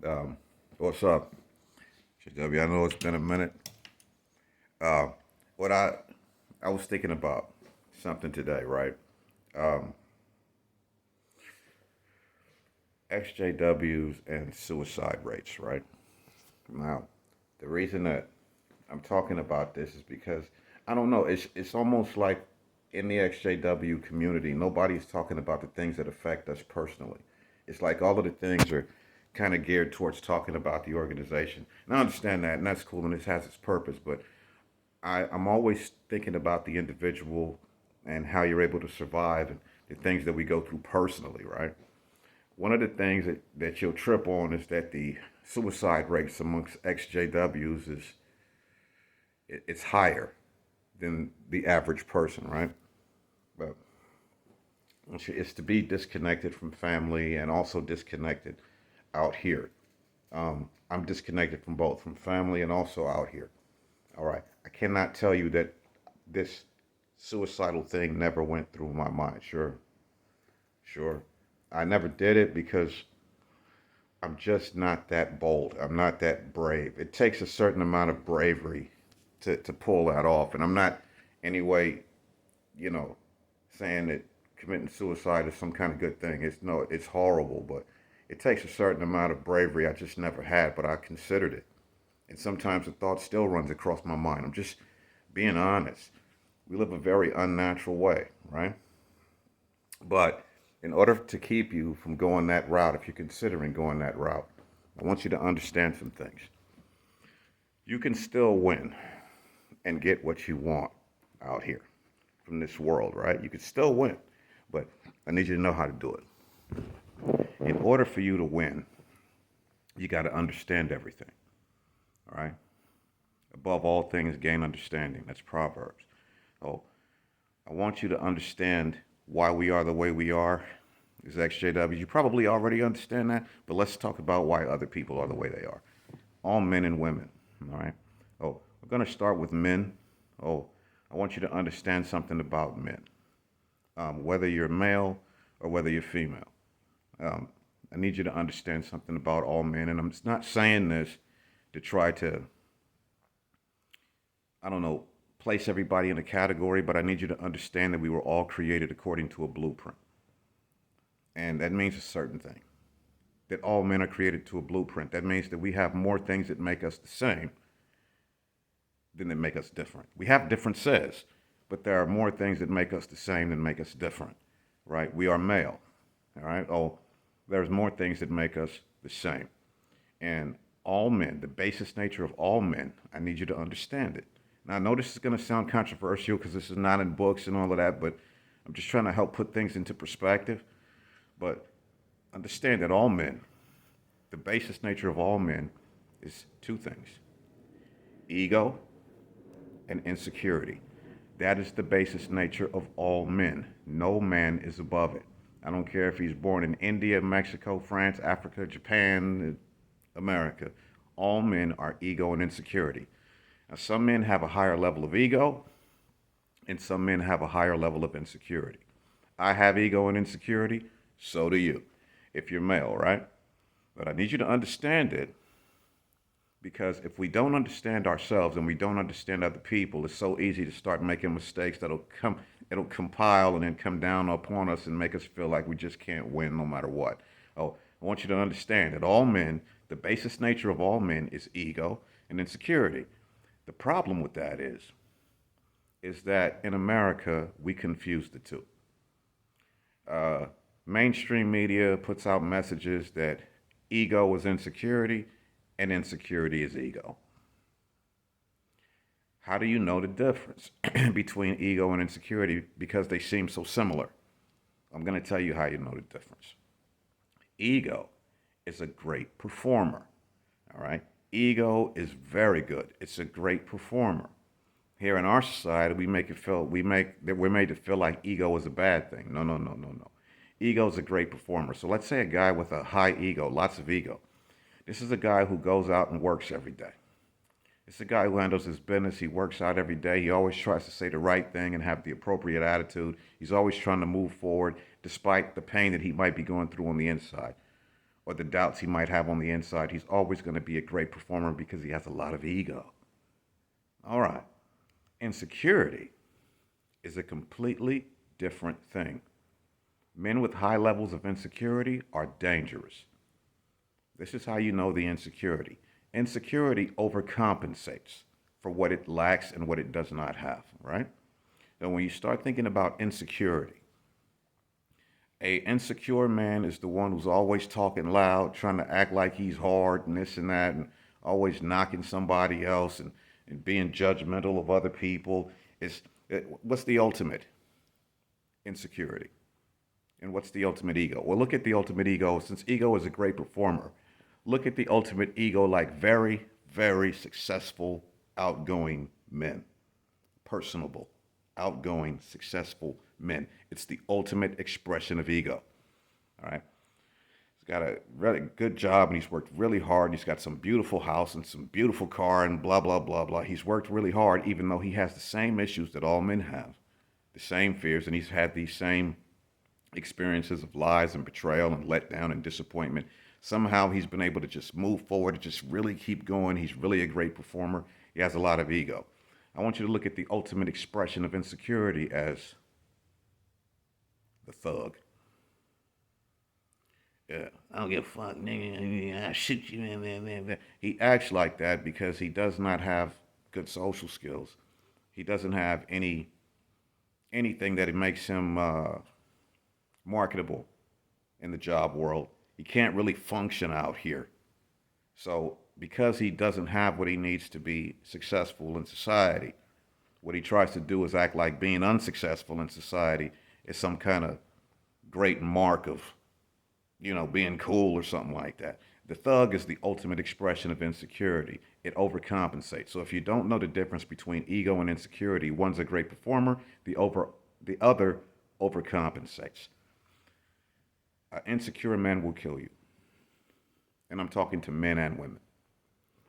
Um, what's up, JW? I know it's been a minute. Uh, what I was thinking about something today, right? Um, XJWs and suicide rates, right? Now, the reason that I'm talking about this is because I don't know. It's almost like in the XJW community, nobody's talking about the things that affect us personally. It's like all of the things are kind of geared towards talking about the organization. And I understand that, and that's cool, and this has its purpose. But I'm always thinking about the individual and how you're able to survive and the things that we go through personally, right? One of the things that you'll trip on is that the suicide rates amongst XJWs it's higher than the average person, right? But it's to be disconnected from family and also disconnected out here. I'm disconnected from both, from family and also out here. All right. I cannot tell you that this suicidal thing never went through my mind. Sure, sure. I never did it because I'm just not that bold. I'm not that brave. It takes a certain amount of bravery to pull that off. And I'm not, anyway, you know, saying that committing suicide is some kind of good thing. It's no, it's horrible, but it takes a certain amount of bravery I just never had, but I considered it. And sometimes the thought still runs across my mind. I'm just being honest. We live a very unnatural way, right? But in order to keep you from going that route, if you're considering going that route, I want you to understand some things. You can still win and get what you want out here from this world, right? You can still win, but I need you to know how to do it. In order for you to win, you got to understand everything, all right? Above all things, gain understanding. That's Proverbs. Oh, I want you to understand why we are the way we are as XJW. You probably already understand that, but let's talk about why other people are the way they are. All men and women, all right? Oh, we're going to start with men. Oh, I want you to understand something about men, whether you're male or whether you're female. Um, I need you to understand something about all men, and I'm not saying this to try to, I don't know, place everybody in a category, but I need you to understand that we were all created according to a blueprint. And that means a certain thing. That all men are created to a blueprint. That means that we have more things that make us the same than that make us different. We have differences, but there are more things that make us the same than make us different, right? We are male, all right? Oh, there's more things that make us the same. And all men, the basis nature of all men, I need you to understand it. Now, I know this is going to sound controversial because this is not in books and all of that, but I'm just trying to help put things into perspective. But understand that all men, the basis nature of all men is two things: ego and insecurity. That is the basis nature of all men. No man is above it. I don't care if he's born in India, Mexico, France, Africa, Japan, America. All men are ego and insecurity. Now, some men have a higher level of ego, and some men have a higher level of insecurity. I have ego and insecurity, so do you, if you're male, right? But I need you to understand it because if we don't understand ourselves and we don't understand other people, it's so easy to start making mistakes it'll compile and then come down upon us and make us feel like we just can't win no matter what. Oh, I want you to understand that all men, the basis nature of all men is ego and insecurity. The problem with that is that in America, we confuse the two. Uh, Mainstream media puts out messages that ego is insecurity and insecurity is ego. How do you know the difference between ego and insecurity? Because they seem so similar. I'm going to tell you how you know the difference. Ego is a great performer. All right? Ego is very good. It's a great performer. Here in our society, we're made to feel like ego is a bad thing. No, no, no, no, no. Ego is a great performer. So let's say a guy with a high ego, lots of ego. This is a guy who goes out and works every day. It's a guy who handles his business. He works out every day. He always tries to say the right thing and have the appropriate attitude. He's always trying to move forward despite the pain that he might be going through on the inside. or the doubts he might have on the inside, he's always going to be a great performer because he has a lot of ego. All right. Insecurity is a completely different thing. Men with high levels of insecurity are dangerous. This is how you know the insecurity. Insecurity overcompensates for what it lacks and what it does not have, right? Now, when you start thinking about insecurity, a insecure man is the one who's always talking loud, trying to act like he's hard and this and that, and always knocking somebody else and being judgmental of other people. What's the ultimate insecurity? And what's the ultimate ego? Well, look at the ultimate ego. Since ego is a great performer, look at the ultimate ego like very, very successful, outgoing men. Personable, outgoing, successful men. It's the ultimate expression of ego. All right. He's got a really good job and he's worked really hard. He's got some beautiful house and some beautiful car and blah, blah, blah, blah. He's worked really hard, even though he has the same issues that all men have, the same fears, and he's had these same experiences of lies and betrayal and letdown and disappointment. Somehow he's been able to just move forward and just really keep going. He's really a great performer. He has a lot of ego. I want you to look at the ultimate expression of insecurity as the thug. Yeah, I don't give a fuck, nigga. I'll shoot you, man. He acts like that because he does not have good social skills. He doesn't have anything that makes him marketable in the job world. He can't really function out here. So because he doesn't have what he needs to be successful in society, what he tries to do is act like being unsuccessful in society is some kind of great mark of, being cool or something like that. The thug is the ultimate expression of insecurity. It overcompensates. So if you don't know the difference between ego and insecurity, one's a great performer, the other overcompensates. An insecure man will kill you. And I'm talking to men and women.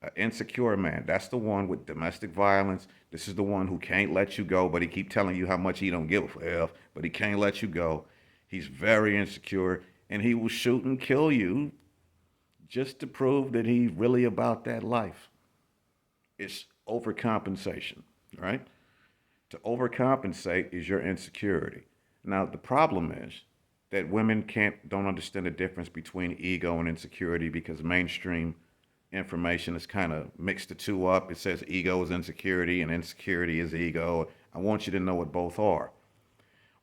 An insecure man, that's the one with domestic violence. This is the one who can't let you go, but he keep telling you how much he don't give a f, but he can't let you go. He's very insecure, and he will shoot and kill you just to prove that he's really about that life. It's overcompensation, right? To overcompensate is your insecurity. Now, the problem is that women don't understand the difference between ego and insecurity because mainstream information has kind of mixed the two up. It says ego is insecurity and insecurity is ego. I want you to know what both are.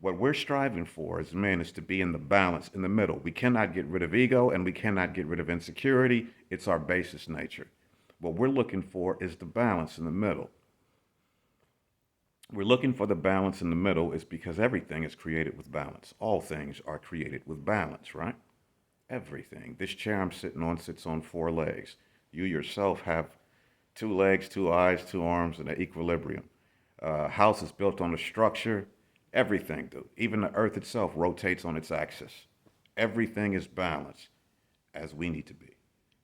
What we're striving for as men is to be in the balance, in the middle. We cannot get rid of ego and we cannot get rid of insecurity. It's our basis nature. What we're looking for is the balance in the middle. We're looking for the balance in the middle is because everything is created with balance. All things are created with balance, right? Everything. This chair I'm sitting on sits on 4 legs. You yourself have 2 legs, 2 eyes, 2 arms, and an equilibrium. House is built on a structure. Everything, dude. Even the earth itself rotates on its axis. Everything is balanced as we need to be,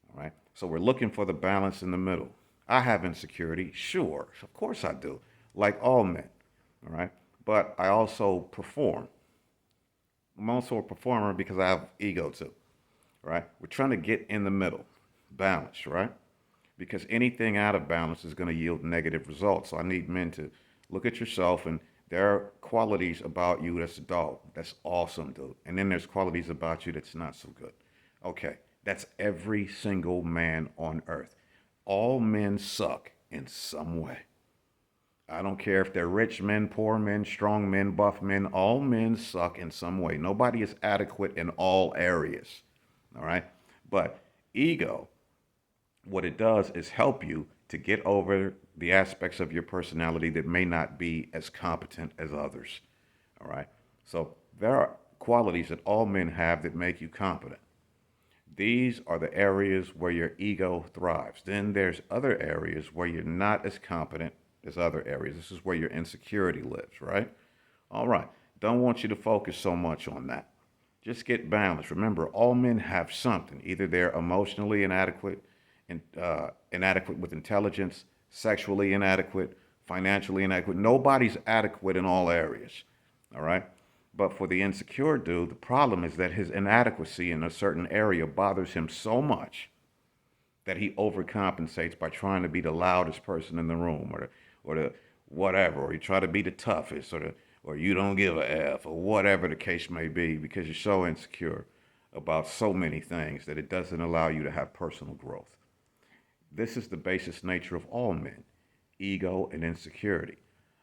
all right? So we're looking for the balance in the middle. I have insecurity, sure, of course I do, like all men, all right? But I also perform. I'm also a performer because I have ego too, right? We're trying to get in the middle, balance, right? Because anything out of balance is going to yield negative results. So I need men to look at yourself, and there are qualities about you that's dope. That's awesome, dude. And then there's qualities about you that's not so good. Okay, that's every single man on earth. All men suck in some way. I don't care if they're rich men, poor men, strong men, buff men. All men suck in some way. Nobody is adequate in all areas, all right? But ego, what it does is help you to get over the aspects of your personality that may not be as competent as others, all right? So there are qualities that all men have that make you competent. These are the areas where your ego thrives. Then there's other areas where you're not as competent as other areas. This is where your insecurity lives, right? All right. Don't want you to focus so much on that. Just get balanced. Remember, all men have something. Either they're emotionally inadequate, inadequate with intelligence, sexually inadequate, financially inadequate. Nobody's adequate in all areas, all right? But for the insecure dude, the problem is that his inadequacy in a certain area bothers him so much that he overcompensates by trying to be the loudest person in the room, or the whatever, or you try to be the toughest, or you don't give a F, or whatever the case may be, because you're so insecure about so many things that it doesn't allow you to have personal growth. This is the basis nature of all men: ego and insecurity.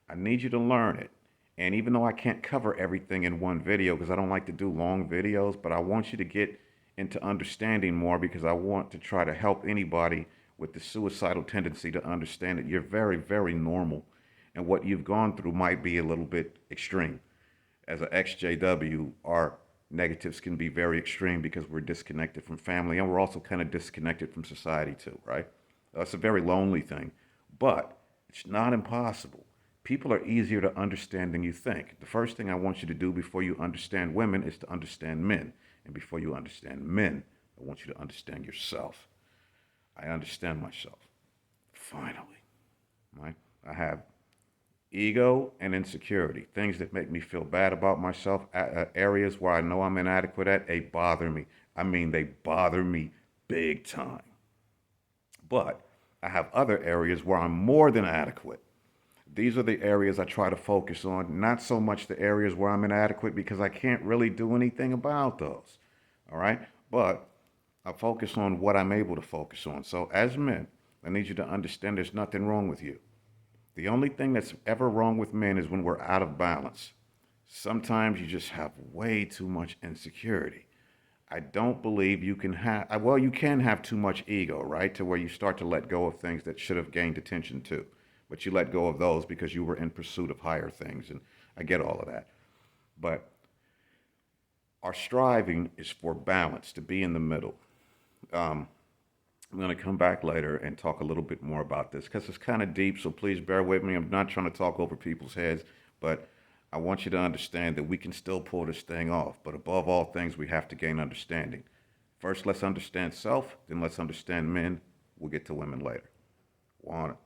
I need you to learn it. And even though I can't cover everything in one video because I don't like to do long videos, but I want you to get into understanding more because I want to try to help anybody with the suicidal tendency to understand that you're very, very normal. And what you've gone through might be a little bit extreme. As an XJW, our negatives can be very extreme because we're disconnected from family and we're also kind of disconnected from society too, right? It's a very lonely thing, but it's not impossible. People are easier to understand than you think. The first thing I want you to do before you understand women is to understand men. And before you understand men, I want you to understand yourself. I understand myself. Finally, right? I have ego and insecurity, things that make me feel bad about myself, areas where I know I'm inadequate at, they bother me. I mean, they bother me big time. But I have other areas where I'm more than adequate. These are the areas I try to focus on, not so much the areas where I'm inadequate because I can't really do anything about those. All right? But I focus on what I'm able to focus on. So as men, I need you to understand there's nothing wrong with you. The only thing that's ever wrong with men is when we're out of balance. Sometimes you just have way too much insecurity. I don't believe you can have, well, you can have too much ego, right? To where you start to let go of things that should have gained attention too. But you let go of those because you were in pursuit of higher things. And I get all of that. But our striving is for balance, to be in the middle. Um, I'm going to come back later and talk a little bit more about this because it's kind of deep, so please bear with me. I'm not trying to talk over people's heads, but I want you to understand that we can still pull this thing off. But above all things, we have to gain understanding. First, let's understand self, then let's understand men. We'll get to women later. Want it?